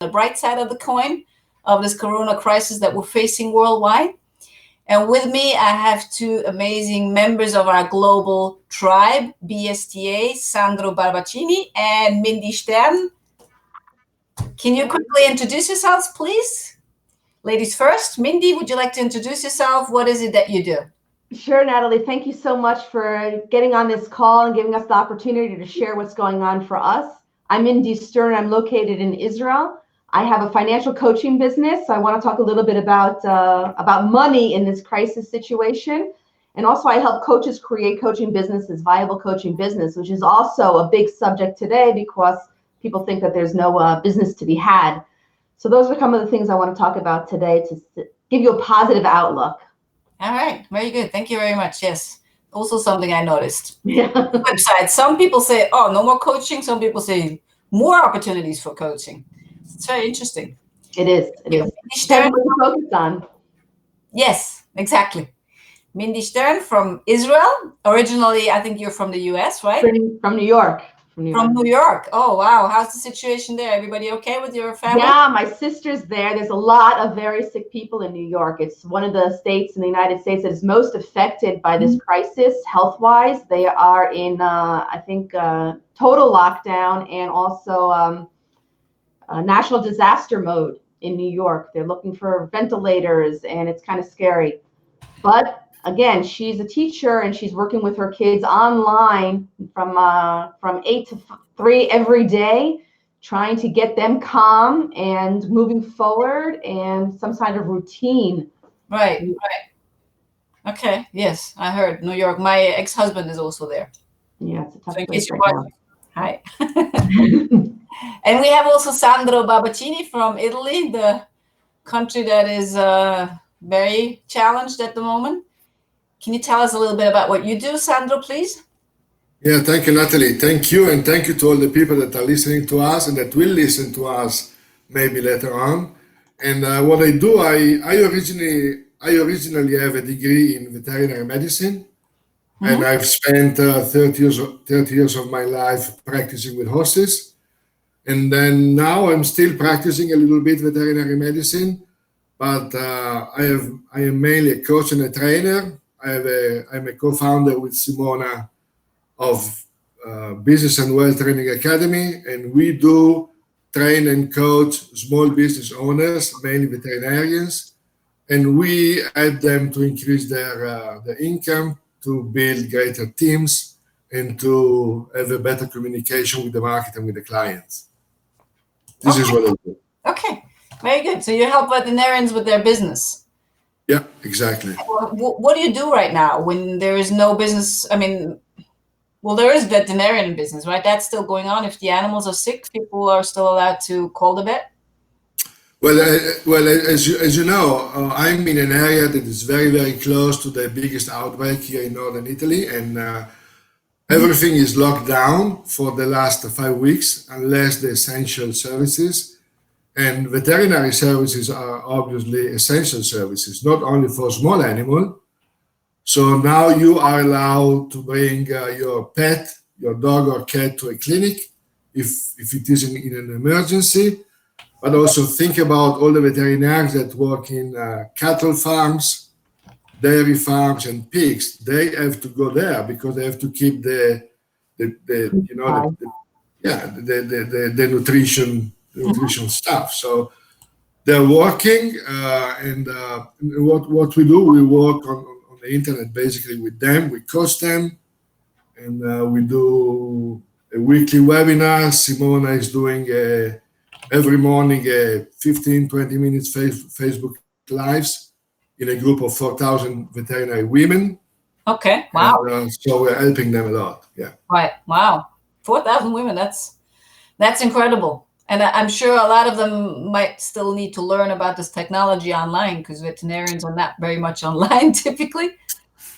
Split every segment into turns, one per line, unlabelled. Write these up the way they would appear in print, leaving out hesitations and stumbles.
the bright side of the coin of this corona crisis that we're facing worldwide. And with me, I have two amazing members of our global tribe, BSTA, Sandro Barbacini and Mindy Stern. Can you quickly introduce yourselves, please? Ladies first. Mindy, would you like to introduce yourself? What is it that you do?
Sure, Natalie. Thank you so much for getting on this call and giving us the opportunity to share what's going on for us. I'm Mindy Stern. I'm located in Israel. I have a financial coaching business. So I want to talk a little bit about money in this crisis situation. And also I help coaches create coaching businesses, viable coaching business, which is also a big subject today because people think that there's no business to be had. So those are some of the things I want to talk about today to give you a positive outlook.
All right. Very good. Thank you very much. Yes. Also something I noticed.
Yeah.
Website. Some people say, oh, no more coaching. Some people say more opportunities for coaching. It's very interesting.
It is. It is. Depends what you focus on.
Yes, exactly. Mindy Stern from Israel. Originally, I think you're from the US, right?
From New York.
From New York. Oh, wow. How's the situation there? Everybody okay with your family?
Yeah, my sister's there. There's a lot of very sick people in New York. It's one of the states in the United States that is most affected by this crisis health-wise. They are in, I think, total lockdown and also national disaster mode in New York. They're looking for ventilators and it's kind of scary. But again, she's a teacher and she's working with her kids online from 8 to 3 every day, trying to get them calm and moving forward and some kind of routine.
Right, right. Okay, yes, I heard New York. My ex-husband is also there.
Yeah, it's a tough place right now.
Hi. And we have also Sandro Barbacini from Italy, the country that is very challenged at the moment. Can you tell us a little bit about what you do, Sandro, please?
Yeah, thank you, Natalie. Thank you, and thank you to all the people that are listening to us and that will listen to us maybe later on. And what I do, I originally have a degree in veterinary medicine, and I've spent 30 years of my life practicing with horses. And then now I'm still practicing a little bit veterinary medicine, but I am mainly a coach and a trainer. I'm a co-founder with Simona of Business and Well Training Academy, and we do train and coach small business owners, mainly veterinarians, and we help them to increase their income, to build greater teams, and to have a better communication with the market and with the clients. This is what I do.
Okay, very good. So you help veterinarians with their business.
Yeah, exactly.
What do you do right now when there is no business? I mean, well, there is veterinarian business, right? That's still going on. If the animals are sick, people are still allowed to call the vet?
Well, as you know, I'm in an area that is very, very close to the biggest outbreak here in northern Italy, and everything is locked down for the last 5 weeks, unless the essential services. And veterinary services are obviously essential services, not only for small animals. So now you are allowed to bring your pet, your dog or cat to a clinic if it is in an emergency. But also think about all the veterinarians that work in cattle farms, dairy farms, and pigs. They have to go there because they have to keep the nutrition stuff. So they're working, and what we do, we work on the internet basically with them. We coach them, and we do a weekly webinar. Simona is doing every morning 15-20 minutes Facebook lives in a group of 4,000 veterinary women.
Okay, wow.
And, so we're helping them a lot. Yeah.
Right. Wow. 4,000 women. That's incredible. And I'm sure a lot of them might still need to learn about this technology online because veterinarians are not very much online typically.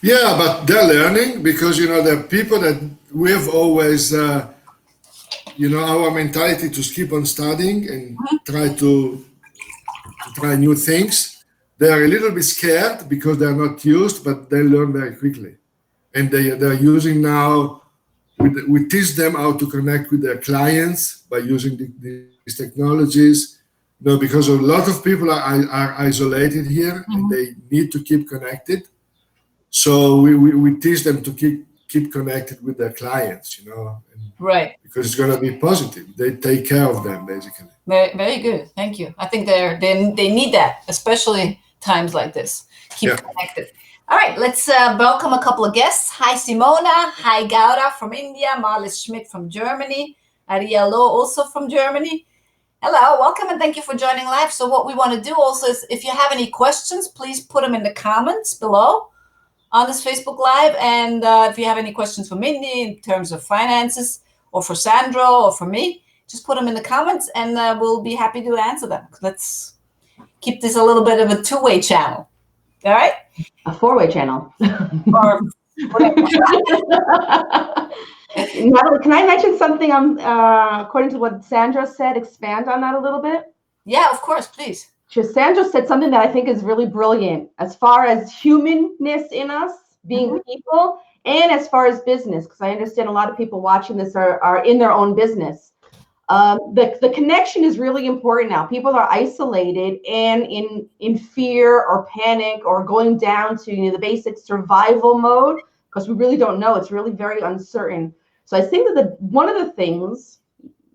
Yeah, but they're learning because, there are people that we have always, our mentality to keep on studying and try to try new things. They are a little bit scared because they're not used, but they learn very quickly. And they're using now, we teach them how to connect with their clients by using these technologies. No, because a lot of people are isolated here and they need to keep connected. So we teach them to keep connected with their clients, and
Right.
because it's going to be positive. They take care of them, basically.
Very, very good. Thank you. I think they need that, especially times like this. Keep connected. All right, let's welcome a couple of guests. Hi, Simona. Hi, Gaura from India. Marlis Schmidt from Germany. Ariello also from Germany. Hello, welcome, and thank you for joining live. So what we want to do also is, if you have any questions, please put them in the comments below on this Facebook Live. And if you have any questions for Mindy in terms of finances, or for Sandro, or for me, just put them in the comments, and we'll be happy to answer them. Let's keep this a little bit of a two-way channel. All right?
A four-way channel.
Or whatever.
Natalie, can I mention something according to what Sandro said, expand on that a little bit?
Yeah, of course, please.
Sandro said something that I think is really brilliant as far as humanness in us, being people, and as far as business, because I understand a lot of people watching this are in their own business. The connection is really important now. People are isolated and in fear or panic or going down to the basic survival mode, because we really don't know. It's really very uncertain. So I think that one of the things,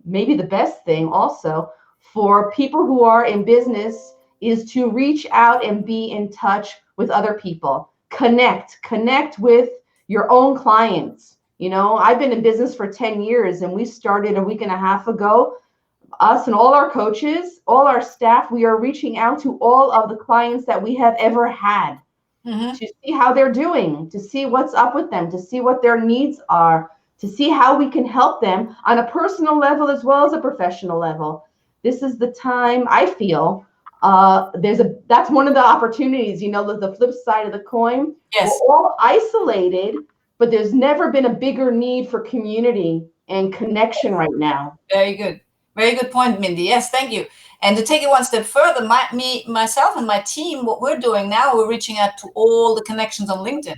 maybe the best thing also, for people who are in business is to reach out and be in touch with other people. Connect with your own clients. I've been in business for 10 years, and we started a week and a half ago. Us and all our coaches, all our staff, we are reaching out to all of the clients that we have ever had to see how they're doing, to see what's up with them, to see what their needs are, to see how we can help them on a personal level as well as a professional level. This is the time, I feel, that's one of the opportunities, the flip side of the coin.
Yes.
We're all isolated, but there's never been a bigger need for community and connection right now.
Very good. Very good point, Mindy. Yes, thank you. And to take it one step further, myself and my team, what we're doing now, we're reaching out to all the connections on LinkedIn,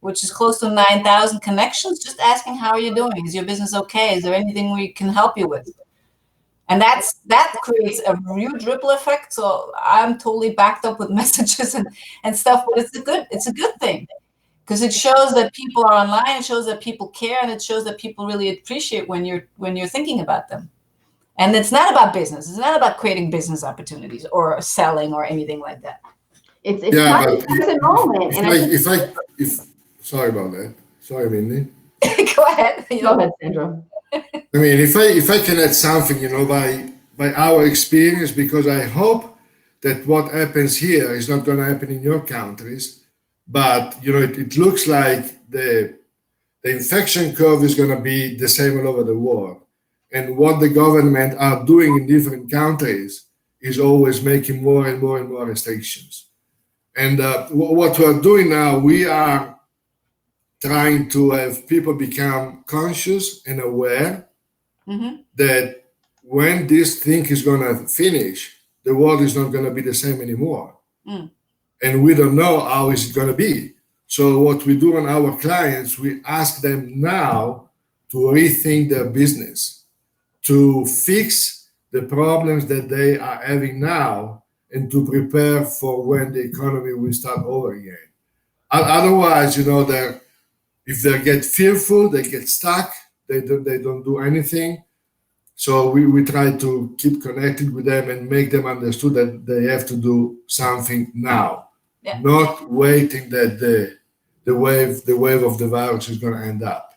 which is close to 9,000 connections, just asking, how are you doing? Is your business okay? Is there anything we can help you with? And that creates a huge ripple effect. So I'm totally backed up with messages and stuff, but it's a good thing. Because it shows that people are online, it shows that people care, and it shows that people really appreciate when you're thinking about them. And it's not about business. It's not about creating business opportunities or selling or anything like that.
It's not a present moment.
Sorry about that. Sorry, Mindy.
Go ahead.
Go ahead, Sandro.
I mean, if I can add something, by our experience, because I hope that what happens here is not going to happen in your countries. But it looks like the infection curve is going to be the same all over the world, and what the government are doing in different countries is always making more and more and more restrictions. And what we're doing now, we are trying to have people become conscious and aware that when this thing is going to finish, the world is not going to be the same anymore. And we don't know how is it going to be. So what we do on our clients, we ask them now to rethink their business, to fix the problems that they are having now, and to prepare for when the economy will start over again. Otherwise, if they get fearful, they get stuck, they don't do anything. So we try to keep connected with them and make them understand that they have to do something now. Yeah. Not waiting that the wave of the virus is going to end up.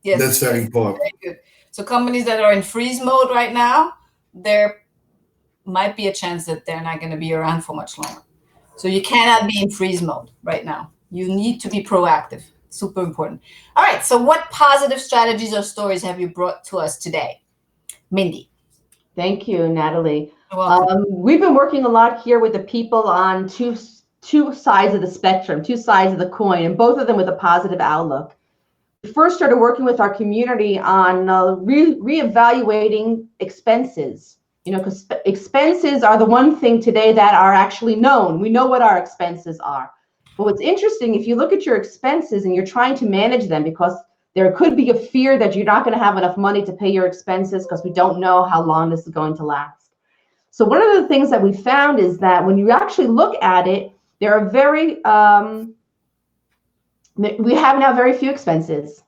Yes, that's very important.
Very good. So companies that are in freeze mode right now, there might be a chance that they're not going to be around for much longer. So you cannot be in freeze mode right now. You need to be proactive. Super important. All right. So what positive strategies or stories have you brought to us today, Mindy?
Thank you, Natalie. We've been working a lot here with the people on two sides of the spectrum, two sides of the coin, and both of them with a positive outlook. We first started working with our community on reevaluating expenses, because expenses are the one thing today that are actually known. We know what our expenses are. But what's interesting, if you look at your expenses and you're trying to manage them, because there could be a fear that you're not going to have enough money to pay your expenses because we don't know how long this is going to last. So one of the things that we found is that when you actually look at it, there are we have now very few expenses.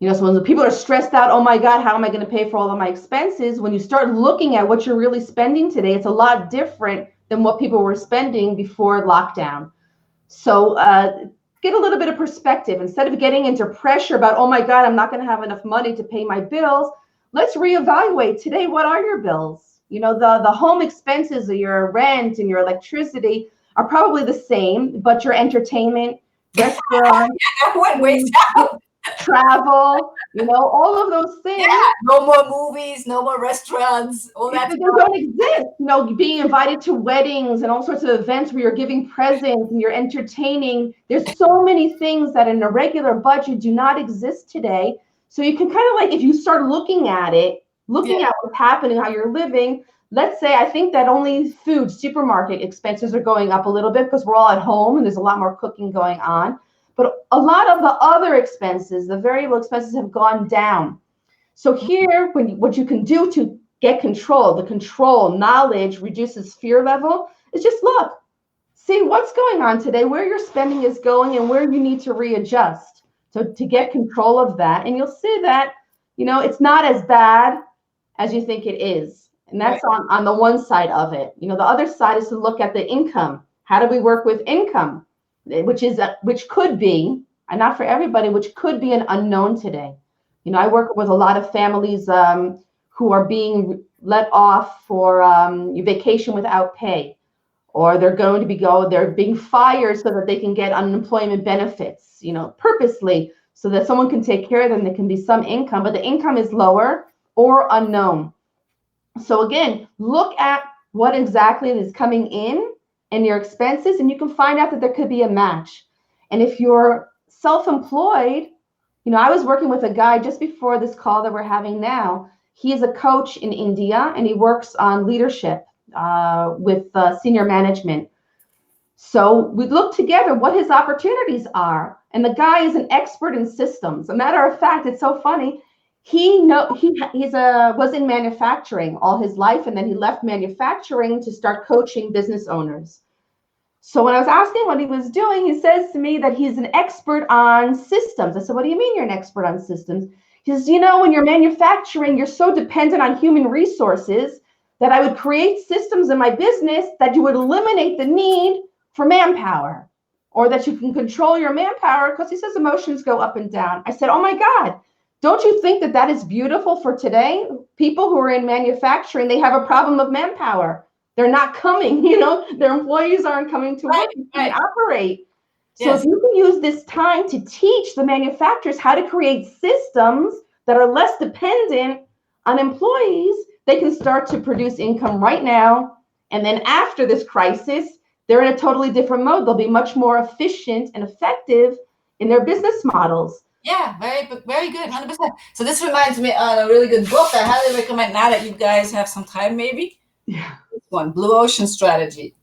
So when the people are stressed out, oh my God, how am I going to pay for all of my expenses? When you start looking at what you're really spending today, it's a lot different than what people were spending before lockdown. So get a little bit of perspective. Instead of getting into pressure about, oh my God, I'm not going to have enough money to pay my bills, let's reevaluate today. What are your bills? The home expenses of your rent and your electricity are probably the same, but your entertainment, restaurant, travel, all of those things.
Yeah, no more movies, no more restaurants, all that.
They don't exist. Being invited to weddings and all sorts of events where you're giving presents and you're entertaining. There's so many things that in a regular budget do not exist today. So you can kind of like, if you start looking at it, at what's happening, how you're living, let's say, I think that only food, supermarket expenses are going up a little bit because we're all at home and there's a lot more cooking going on. But a lot of the other expenses, the variable expenses, have gone down. So here, what you can do to get control, knowledge reduces fear level, is just look, see what's going on today, where your spending is going and where you need to readjust. So to get control of that, and you'll see that, it's not as bad as you think it is. And that's on the one side of it. The other side is to look at the income. How do we work with income? Which could be, and not for everybody, which could be an unknown today. I work with a lot of families who are being let off for vacation without pay, or they're being fired so that they can get unemployment benefits, purposely, so that someone can take care of them. There can be some income, but the income is lower or unknown. So again, look at what exactly is coming in and your expenses, and you can find out that there could be a match. And if you're self-employed, I was working with a guy just before this call that we're having now. He is a coach in India, and he works on leadership with senior management. So we looked together what his opportunities are. And the guy is an expert in systems. A matter of fact, it's so funny. He was in manufacturing all his life, and then he left manufacturing to start coaching business owners. So when I was asking what he was doing, he says to me that he's an expert on systems. I said, what do you mean you're an expert on systems? He says, when you're manufacturing, you're so dependent on human resources that I would create systems in my business that you would eliminate the need for manpower, or that you can control your manpower, because he says emotions go up and down. I said, oh my God, don't you think that is beautiful for today? People who are in manufacturing, they have a problem of manpower. They're not coming, their employees aren't coming to work and operate. So if you can use this time to teach the manufacturers how to create systems that are less dependent on employees, they can start to produce income right now. And then after this crisis, they're in a totally different mode. They'll be much more efficient and effective in their business models.
Yeah, very good, 100%. So this reminds me of a really good book I highly recommend now that you guys have some time, maybe.
Yeah.
This one, Blue Ocean Strategy.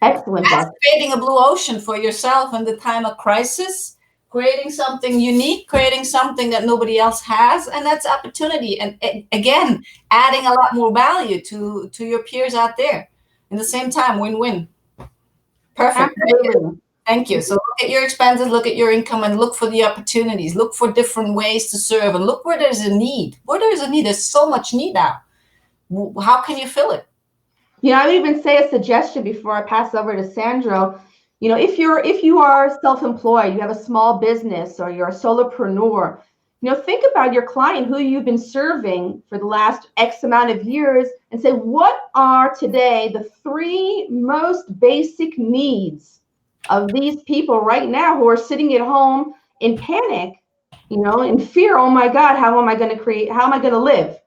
Excellent.
That's creating a blue ocean for yourself in the time of crisis, creating something unique, creating something that nobody else has, and that's opportunity. And again, adding a lot more value to your peers out there. In the same time, win-win. Perfect.
Absolutely.
Thank you. So look at your expenses, look at your income, and look for the opportunities. Look for different ways to serve, and look where there's a need. There's so much need now. How can you fill it?
I would even say a suggestion before I pass over to Sandro. If you are self-employed, you have a small business, or you're a solopreneur, think about your client who you've been serving for the last X amount of years, and say, what are today the 3 most basic needs of these people right now who are sitting at home in panic, in fear? Oh my God, how am I going to live?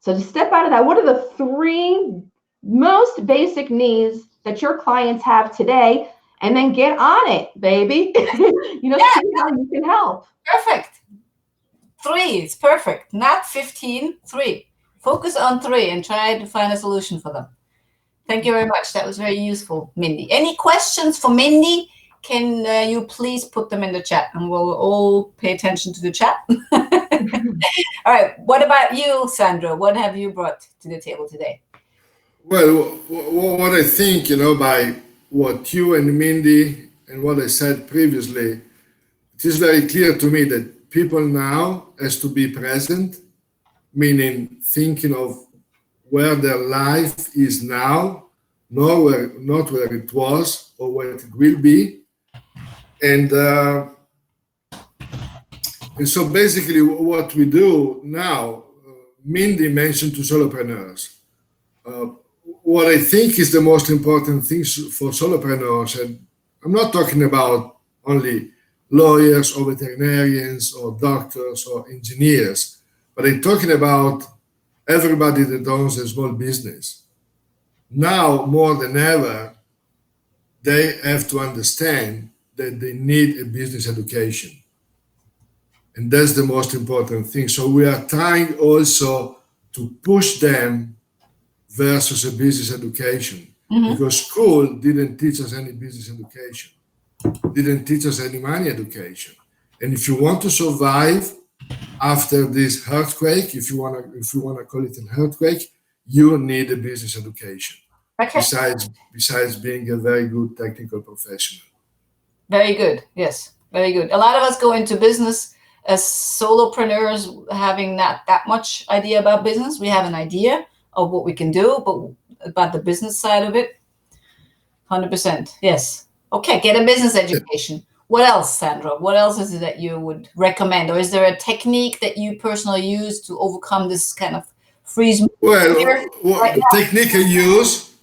So to step out of that, what are the 3 most basic needs that your clients have today? And then get on it, baby. See how you can help.
Perfect. 3, it's perfect. Not 15, 3. Focus on 3 and try to find a solution for them. Thank you very much. That was very useful, Mindy. Any questions for Mindy? Can you please put them in the chat, and we'll all pay attention to the chat. All right. What about you, Sandro? What have you brought to the table today?
Well, what I think, by what you and Mindy and what I said previously, it is very clear to me that people now has to be present, meaning thinking of where their life is now, not where it was or where it will be. And, uh, and so basically, what we do now, Mindy mentioned to solopreneurs. Uh, what I think is the most important things for solopreneurs, and I'm not talking about only lawyers or veterinarians or doctors or engineers, but I'm talking about everybody that owns a small business. Now, more than ever, they have to understand that they need a business education. And that's the most important thing. So we are trying also to push them versus a business education because school didn't teach us any business education, didn't teach us any money education. And if you want to survive after this earthquake, if you want to call it an earthquake, you need a business education.
Okay.
Besides being a very good technical professional.
Very good. Yes, very good. A lot of us go into business as solopreneurs having not that much idea about business. We have an idea of what we can do, but about the business side of it, 100%. Yes. Okay, get a business education. What else, Sandro? What else is it that you would recommend? Or is there a technique that you personally use to overcome this kind of freeze?
Well,
Right
the technique I use,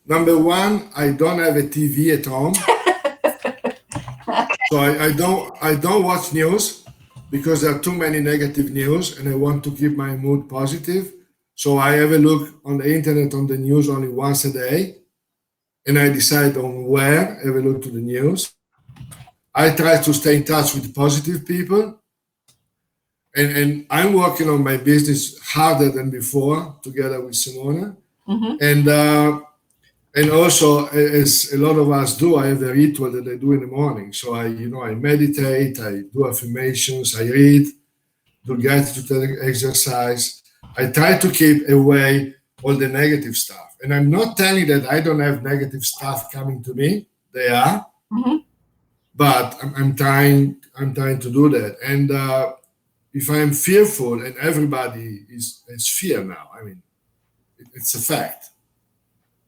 number one, I don't have a TV at home. So I don't watch news because there are too many negative news and I want to keep my mood positive. So I have a look on the internet on the news only once a day and I decide on where I have a look to the news. I try to stay in touch with positive people and I'm working on my business harder than before together with Simona. And also, as a lot of us do, I have a ritual that I do in the morning. So I meditate, I do affirmations, I read, do gratitude exercise. I try to keep away all the negative stuff. And I'm not telling that I don't have negative stuff coming to me. They are, but I'm trying. I'm trying to do that. And if I'm fearful, and everybody is fear now. I mean, it's a fact.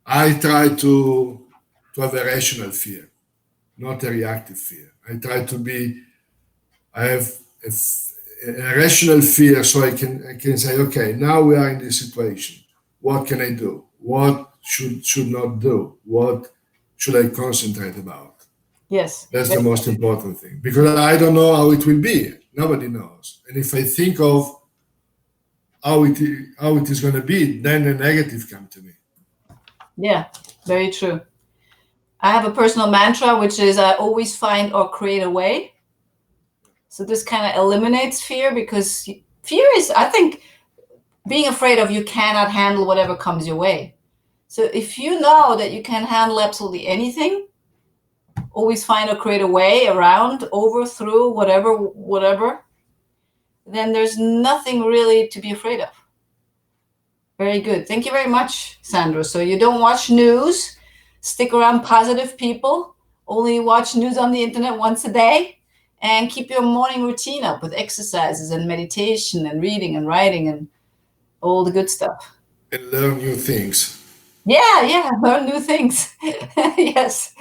I try to have a rational fear, not a reactive fear. I have a rational fear so I can say, okay, now we are in this situation. What can I do? What should not do? What should I concentrate about?
Yes.
That's the most important thing because I don't know how it will be. Nobody knows. And if I think of how it is going to be, then the negative come to me.
Yeah, very true. I have a personal mantra, which is I always find or create a way. So this kind of eliminates fear because fear is, I think, being afraid of you cannot handle whatever comes your way. So if you know that you can handle absolutely anything, always find or create a way around, over, through, whatever, then there's nothing really to be afraid of. Very good. Thank you very much, Sandro. So you don't watch news, stick around positive people, only watch news on the internet once a day, and keep your morning routine up with exercises and meditation and reading and writing and all the good stuff.
And learn new things.
Yeah, learn new things. Yes.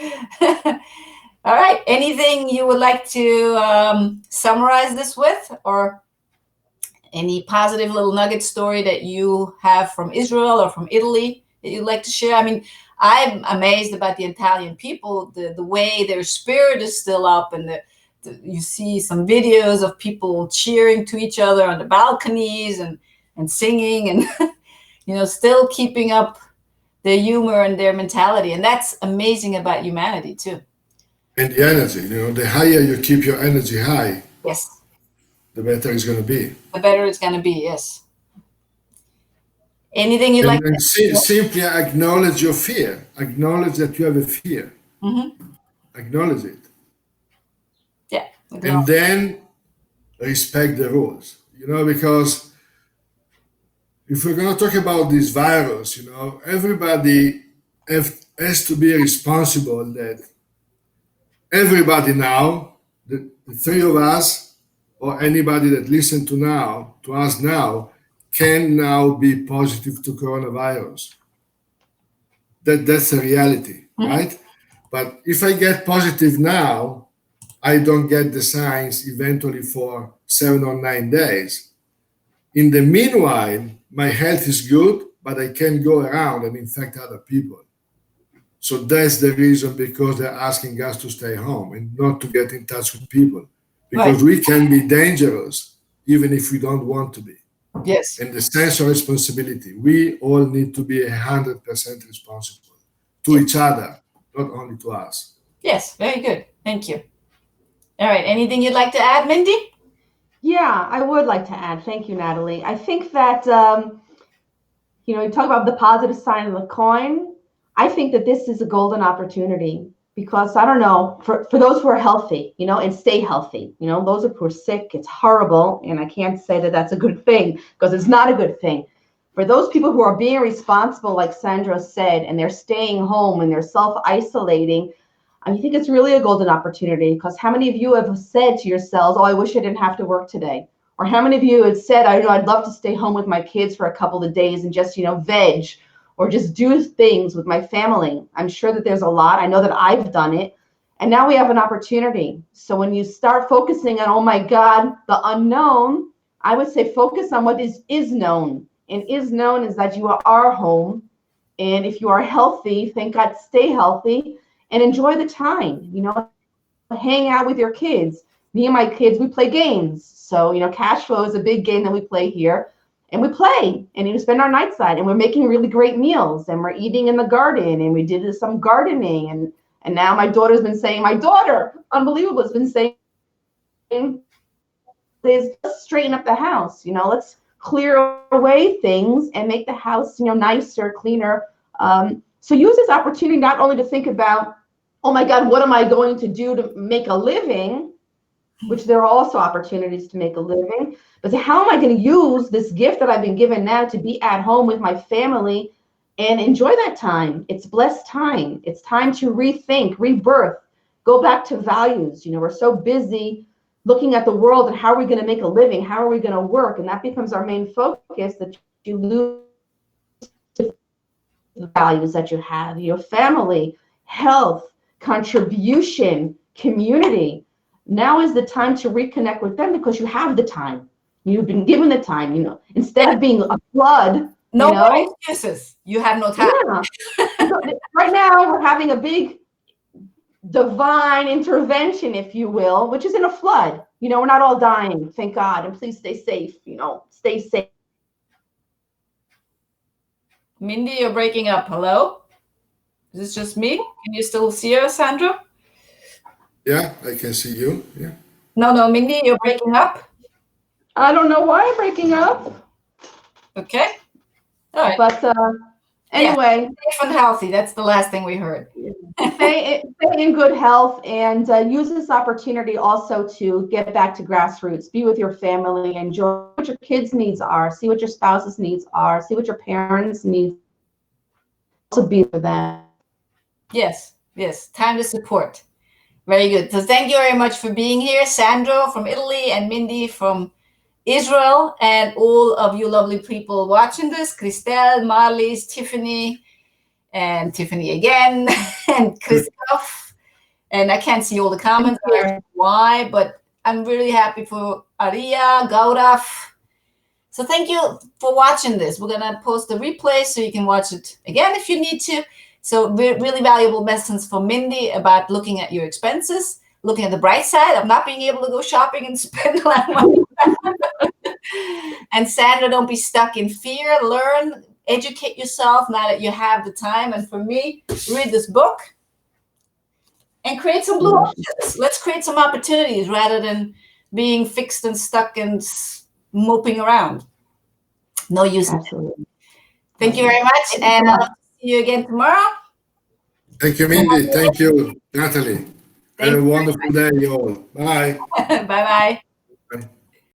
All right. Anything you would like to summarize this with, or any positive little nugget story that you have from Israel or from Italy that you'd like to share? I mean, I'm amazed about the Italian people, the way their spirit is still up, and you see some videos of people cheering to each other on the balconies and singing and still keeping up their humor and their mentality. And that's amazing about humanity too.
And the energy, the higher you keep your energy high,
Yes.
the better it's going to be.
The better it's going to be, yes. Anything you'd like
to simply acknowledge your fear. Acknowledge that you have a fear. Acknowledge it.
Yeah.
And then respect the rules. Because if we're going to talk about this virus, everybody has to be responsible that everybody now, the three of us, or anybody that listen to us now, can now be positive to coronavirus. That's a reality, right? But if I get positive now, I don't get the signs eventually for 7 or 9 days. In the meanwhile, my health is good, but I can go around and infect other people. So that's the reason, because they're asking us to stay home and not to get in touch with people, because we can be dangerous even if we don't want to be.
Yes.
And the sense of responsibility, we all need to be 100% responsible to each other, not only to us.
Yes, very good. Thank you. All right. Anything you'd like to add, Mindy?
Yeah, I would like to add. Thank you, Natalie. I think that, you talk about the positive side of the coin. I think that this is a golden opportunity because, I don't know, for those who are healthy, and stay healthy, those who are sick, it's horrible. And I can't say that that's a good thing because it's not a good thing. For those people who are being responsible, like Sandro said, and they're staying home and they're self-isolating, I think it's really a golden opportunity, because how many of you have said to yourselves, oh, I wish I didn't have to work today? Or how many of you had said, I'd love to stay home with my kids for a couple of days and just, veg or just do things with my family? I'm sure that there's a lot. I know that I've done it. And now we have an opportunity. So when you start focusing on, oh my God, the unknown, I would say focus on what is known. And is known is that you are home. And if you are healthy, thank God, stay healthy. And enjoy the time, hang out with your kids. Me and my kids, we play games. So, cash flow is a big game that we play here. And we play and spend our night side. And we're making really great meals. And we're eating in the garden. And we did some gardening. And now my daughter's been saying, unbelievable, has been saying, let's straighten up the house. Let's clear away things and make the house, nicer, cleaner. So use this opportunity not only to think about, oh my God, what am I going to do to make a living, which there are also opportunities to make a living, but how am I going to use this gift that I've been given now to be at home with my family and enjoy that time? It's blessed time. It's time to rethink, rebirth, go back to values. We're so busy looking at the world and how are we going to make a living? How are we going to work? And that becomes our main focus, that you lose the values that you have, your family, health, contribution, community. Now is the time to reconnect with them because you have the time. You've been given the time, instead of being a flood.
No more excuses. You have no time.
Yeah. So right now, we're having a big divine intervention, if you will, which is in a flood. We're not all dying, thank God. And please stay safe, stay safe.
Mindy, you're breaking up. Hello? Is this just me? Can you still see us, Sandro?
Yeah, I can see you. Yeah.
No, Mindy, you're breaking up.
I don't know why I'm breaking up.
Okay. All right.
But anyway.
Safe and healthy. That's the last thing we heard.
Stay in good health and use this opportunity also to get back to grassroots. Be with your family. Enjoy what your kids' needs are. See what your spouse's needs are. See what your parents' needs are. Also be for them.
Yes. Time to support. Very good. So thank you very much for being here, Sandro from Italy and Mindy from Israel, and all of you lovely people watching this, Christelle, Marlies, Tiffany, and Tiffany again, and Christoph. And I can't see all the comments. I don't know why, but I'm really happy for Aria, Gaurav. So thank you for watching this. We're going to post the replay so you can watch it again if you need to. So really valuable lessons for Mindy about looking at your expenses, looking at the bright side of not being able to go shopping and spend a lot of money. And Sandra, don't be stuck in fear. Learn, educate yourself now that you have the time. And for me, read this book and create some blue oceans. Let's create some opportunities rather than being fixed and stuck and moping around. No use.
Absolutely.
Thank you very much. And I'll see you again tomorrow.
Thank you, Mindy. Thank you, Natalie. Have a wonderful day, you all. Bye.
Bye-bye.